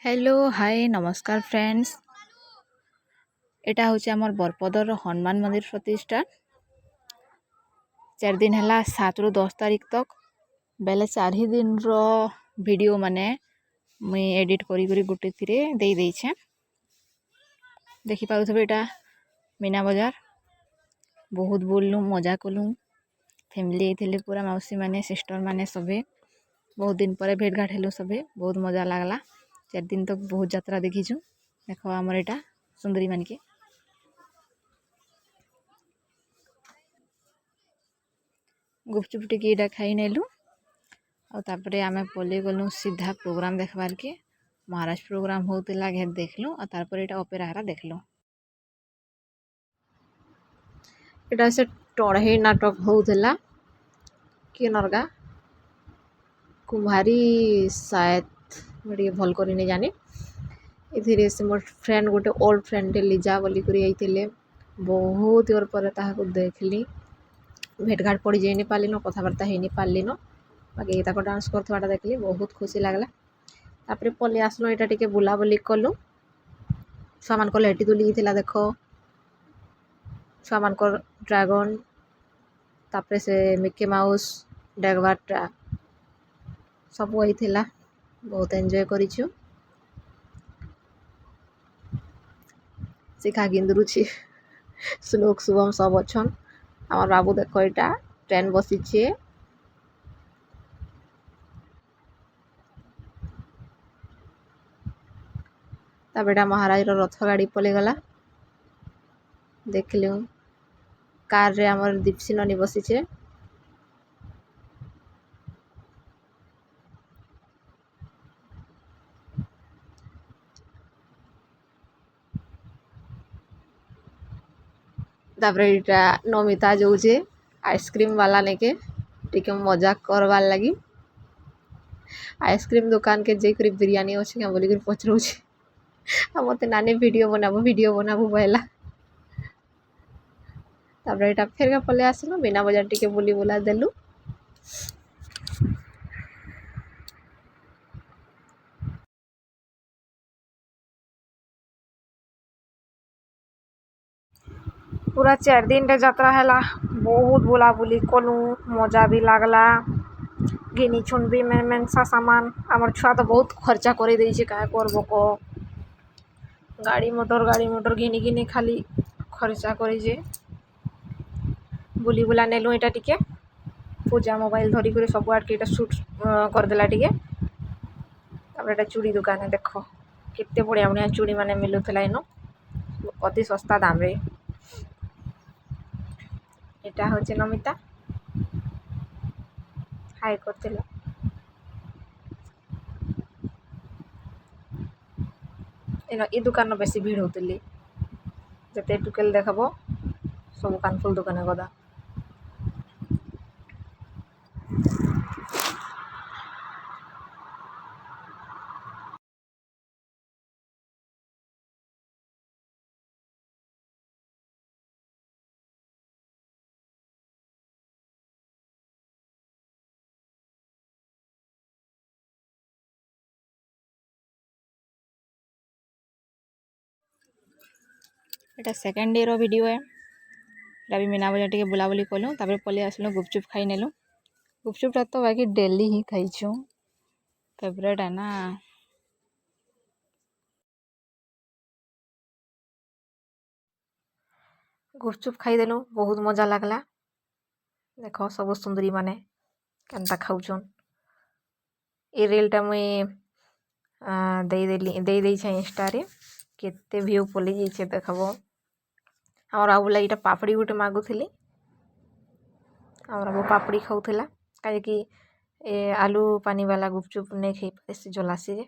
Hello hi नमस्कार friends. एटा हूँ आमर बरपदर हनुमान मंदिर प्रतिष्ठा 4 दिन है 7 ରୁ 10 तारीख तक बेले 4 दिन रो वीडियो माने मुई एडिट करी करी गुटे थिरे दे देछे। देखि पाउथबे एटा मीना बाजार बहुत बोललु मजा कलु फैमिली थिले पूरा मौसी माने सिस्टर माने सबे बहुत दिन पर भेट घाट हेलु सबे बहुत मजा लागला। 4 दिन तक बहुत यात्रा देखीछु। देखो हमर एटा सुंदरी मान के गुपचुप टिके एटा खाई नेलु और तापरे आमे पले गलु सीधा प्रोग्राम देखबार के महाराज प्रोग्राम होतला घेर देखलु और तारपर एटा ओपेरा हरा देखलु। एटा से टढ़ई नाटक होतला के नरगा कुम्हारी शायद बड़ी भल करी नहीं जानी इथिरे से मोर फ्रेंड गोटे ओल्ड फ्रेंड लिजा बोली करी आइथिले बहुत और पर ताहाको देखली भेट घाट पड़ी जाई नहीं पाली न कथाबार्ता हेई नहीं पाली न बाकी ताको डांस करथवाटा देखली बहुत खुशी लागला। तापरे पले आसलो एटा टिके बुला बुली कलु छुआ मान को लेटी तुली थिला देखो छुआ मान को ड्रैगन तापरे से मिकी माउस डेगवाटा सब आइथिला बहुत एंजॉय करिछु। शिखा गिंदरुछि श्लोक शुभम सब अछन आमार बाबू देखो एटा ट्रेन बसिछे ता बेटा महाराज रो रथ गाड़ी पले गला देखलियो कार रे हमर दीपसी ननी बसिछे तापरे एटा नमिता जोजे आइसक्रीम वाला नेके टिके मजाक करवार लगी आइसक्रीम दुकान के जे करी बिरयानी अछि के बोली कर पचरौ छी मते नानी वीडियो बनाबू बहला तापरे एटा फेर के पले आसलो मीना बाजार टिके बुली बुला देलु। पूरा 4 दिन रे यात्रा हैला बहुत बुला बुली कलु मजा भी लागला घिनी छुनबी में मेनसा सामान हमर छुआ तो बहुत खर्चा करे देई छे काय करबो को गाड़ी मोटर घिनी घिनी खाली खर्चा करे जे बुली बुला नेलु एटा टिके पूजा मोबाइल धरी करे सब आड के एटा शूट कर देला टिके तापर एटा चूड़ी दुकान है देखो कितने बढ़िया बढ़िया चूड़ी माने मिलुथला इनो अति सस्ता दाम रे एटा होचे नमिता हाय करथिला एनो ई दुकान में बेसी भीड़ होतली जते टुकेल देखबो सब कानफुल दुकान गदा एटा सेकंड डे रो वीडियो है एटा भी मीना बाजार टिके बुला बुली कलु तापर पले आसलो गुपचुप खाई नेलु गुपचुप तो बाकी डेली ही खाइछु फेवरेट है ना। गुपचुप खाई देलु बहुत मजा लागला देखो सब सुंदरी माने केनता खाउछन ए रील टा मुई दे देई छै इंस्टा रे केते व्यू पली जाइछे देखबो हमर बाबू ला इटा पापड़ी गुटे मागुथिली हमर बाबू पापड़ी खाउथिला काहे कि ए आलू पानी वाला गुपचुप नै खाई पारे जलासी रे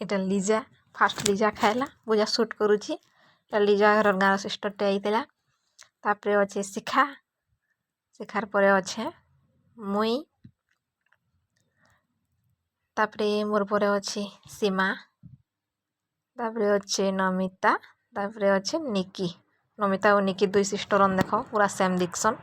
एटा लिजा फास्ट लिजा खाइला बुझा शूट करूची लिजा घर गाँव सिस्टर टे आइतेला तापरे अच्छे शिखा शिखार परे अच्छे मुई तापरे मोर परे अच्छे सीमा तापरे अच्छे नमिता तापर अच्छे निकी नमिता और निकी दुई सिस्टर देख पूरा सेम दिखसन।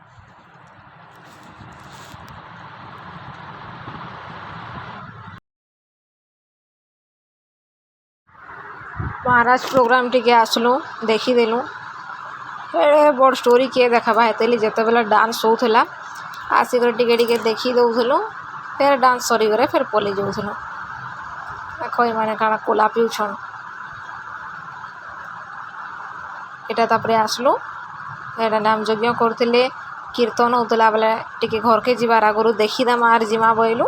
महाराज प्रोग्राम टिके आसलु देखीदेलु बड़ स्टोरी किए देखा हेतली जिते बेले डांस होता आसिक टिके टिके देखी दौलु फिर डांस सरीगले फिर पलि जाऊलु। देख ये काण कोला पिउछन एटा तापर आसलु एटा नाम यज्ञ करथिले कीर्तन होता बेले टिके घर के जीवार आगु देखीदेमा आर जिमा बोइलु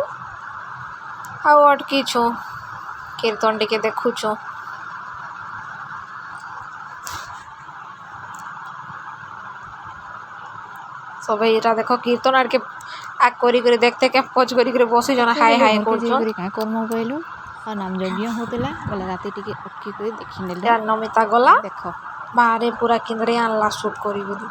आउ अटकीछु कीर्तन टिके देखुछु। सब एटा देख कीर्तन आड़ के आग करी देखते के पच करी बसी जन हाय हाय करछन का करमो बोइलु और नाम यज्ञ होतला बोले राती टिके अटकी कर देखि नेले यार नमिता गला देख बाहरे पूरा किंदरे आनला शूट करी बोली।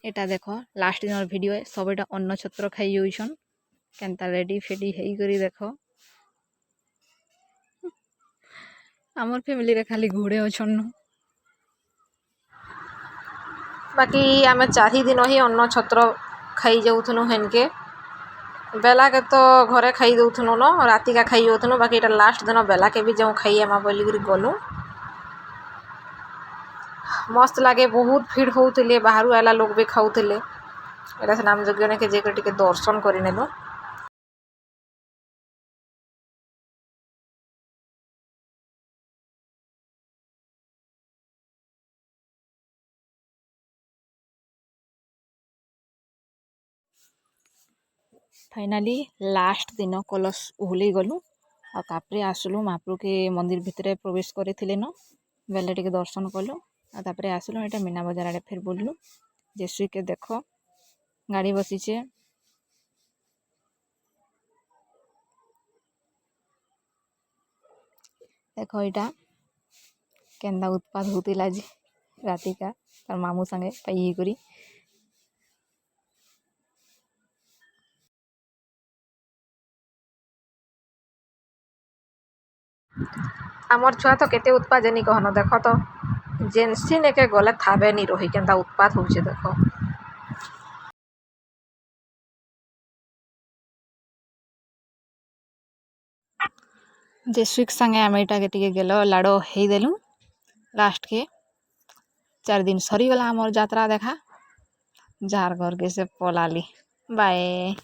एटा देख लास्ट दिन वीडियो सब एटा अन्न छत्र खाई जाउछन केनता रेडी फेडी हेई करी देख आमर फैमिली रे खाली घोड़े अछन बाकी आमे 4 दिन ही अन्न छत्र खाई जाउथनु हेनके बेला के तो घरे खाई दउथनु न राती का खाई जाउथनु बाकी एटा लास्ट दिन बेला के भी जाऊ खाई आमा बोली करी गलु मस्त लगे बहुत भीड़ होते बाहर आला लोग भी खाऊले एटा नाम यज्ञ के जेकर टिके दर्शन करनेलु। फाइनाली लास्ट दिन कलश ओहले गलु आप्रे आसलु महाप्रभु के मंदिर भितर प्रवेश करथिले न बेले टिके दर्शन कलु तापर आसलु एटा मीना बाजार आड़े फिर बुललु जेसुई के देख गाड़ी बसीचे देख यहाँ केन्दा उत्पाद होतिला जी राति का तार मामू संगे पाई करी आमर छुआ तो केते उत्पाद जनी कहन देख तो जेनसी नेके गले थाबे नी रही केन्ता उत्पाद होउछे देख जेसुक संगे आम एटा के टिके गेलो लाडो हेई देलु लास्ट के 4 दिन सरी गला आमर यात्रा देखा जार घर के से पलाली बाय।